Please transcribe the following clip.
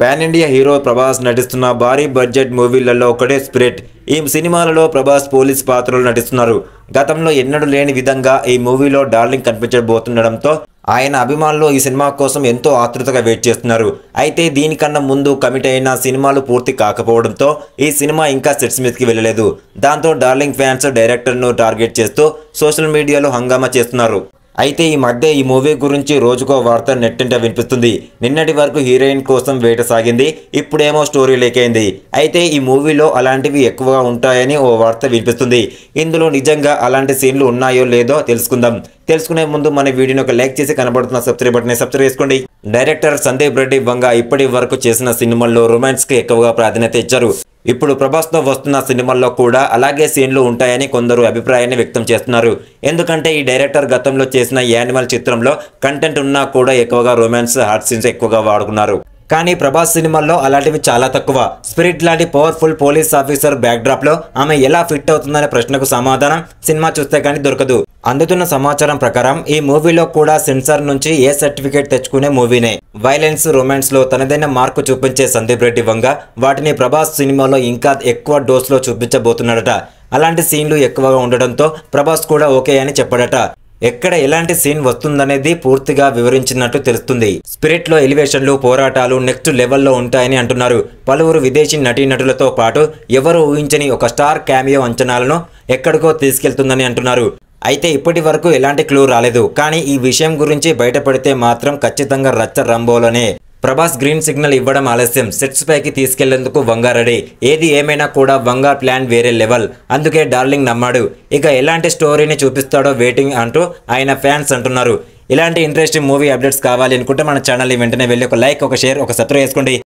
Pan India hero Prabhas నటిస్తున్న భారీ budget మూవీలలో ఒకటే స్పిరిట్. ఈ సినిమాలలో ప్రభాస్ పోలీస్ పాత్రలో నటిస్తున్నారు. గతంలో ఎన్నడూ లేని విధంగా ఈ మూవీలో డార్లింగ్ కనిపించబోతుండడంతో ఆయన అభిమానులు ఈ సినిమా కోసం ఎంతో ఆతృతగా వెయిట్ చేస్తున్నారు. అయితే దీనికన్నా ముందు కమిట్ అయిన సినిమాలు పూర్తి కాకపోవడంతో ఈ సినిమా ఇంకా సెట్స్ మీదకి వెళ్ళలేదు. దాంతో డార్లింగ్ ఫ్యాన్స్ డైరెక్టర్ను టార్గెట్ చేస్తూ సోషల్ మీడియాలో హంగామా చేస్తున్నారు. అయితే ఈ మధ్య ఈ మూవీ గురించి రోజుకో వార్త నెట్టింట వినిపిస్తుంది. నిన్నటి వరకు హీరోయిన్ కోసం వేట సాగింది, ఇప్పుడేమో స్టోరీ లీక్ అయింది. అయితే ఈ మూవీలో అలాంటివి ఎక్కువగా ఉంటాయని ఓ వార్త వినిపిస్తుంది. ఇందులో నిజంగా అలాంటి సీన్లు ఉన్నాయో లేదో తెలుసుకుందాం. తెలుసుకునే ముందు మన వీడియోని ఒక లైక్ చేసి కనబడుతున్న సబ్స్క్రైబ్ బటన్ సబ్స్క్రైబ్ చేసుకోండి. డైరెక్టర్ సందీప్ రెడ్డి వంగ ఇప్పటి వరకు చేసిన సినిమాల్లో రొమాన్స్కి ఎక్కువగా ప్రాధాన్యత ఇచ్చారు. ఇప్పుడు ప్రభాస్తో వస్తున్న సినిమాల్లో కూడా అలాగే సీన్లు ఉంటాయని కొందరు అభిప్రాయాన్ని వ్యక్తం చేస్తున్నారు. ఎందుకంటే ఈ డైరెక్టర్ గతంలో చేసిన యానిమల్ చిత్రంలో కంటెంట్ ఉన్నా కూడా ఎక్కువగా రొమాన్స్ హాట్ సీన్స్ ఎక్కువగా వాడుకున్నారు. కానీ ప్రభాస్ సినిమాల్లో అలాంటివి చాలా తక్కువ. స్పిరిట్ లాంటి పవర్ఫుల్ పోలీస్ ఆఫీసర్ బ్యాక్డ్రాప్ లో ఆమె ఎలా ఫిట్ అవుతుందనే ప్రశ్నకు సమాధానం సినిమా చూస్తే కానీ దొరకదు. అందుతున్న సమాచారం ప్రకారం ఈ మూవీలో కూడా సెన్సార్ నుంచి ఏ సర్టిఫికేట్ తెచ్చుకునే మూవీనే. వైలెన్స్, రొమాన్స్ లో తనదైన మార్కు చూపించే సందీప్ రెడ్డి వంగ వాటిని ప్రభాస్ సినిమాలో ఇంకా ఎక్కువ డోస్ లో చూపించబోతున్నాడట. అలాంటి సీన్లు ఎక్కువగా ఉండడంతో ప్రభాస్ కూడా ఓకే అని చెప్పాడట. ఎక్కడ ఎలాంటి సీన్ వస్తుందనేది పూర్తిగా వివరించినట్టు తెలుస్తుంది. స్పిరిట్ లో ఎలివేషన్లు, పోరాటాలు నెక్స్ట్ లెవెల్లో ఉంటాయని అంటున్నారు. పలువురు విదేశీ నటీనటులతో పాటు ఎవరు ఊహించని ఒక స్టార్ క్యామియో అంచనాలను ఎక్కడికో తీసుకెళ్తుందని అంటున్నారు. అయితే ఇప్పటి వరకు ఎలాంటి క్లూ రాలేదు. కానీ ఈ విషయం గురించి బయటపడితే మాత్రం ఖచ్చితంగా రచ్చ రంబోలనే. ప్రభాస్ గ్రీన్ సిగ్నల్ ఇవ్వడం ఆలస్యం. సెట్స్ పైకి తీసుకెళ్లేందుకు వంగ రెడీ. ఏది ఏమైనా కూడా వంగ ప్లాన్ వేరే లెవెల్. అందుకే డార్లింగ్ నమ్మాడు. ఇక ఎలాంటి స్టోరీని చూపిస్తాడో వెయిటింగ్ అంటూ ఆయన ఫ్యాన్స్ అంటున్నారు. ఇలాంటి ఇంట్రెస్టింగ్ మూవీ అప్డేట్స్ కావాలి అనుకుంటే మన ఛానల్ని వెంటనే వెళ్ళి ఒక లైక్, ఒక షేర్, ఒక సబ్స్క్రైబ్ చేసుకోండి.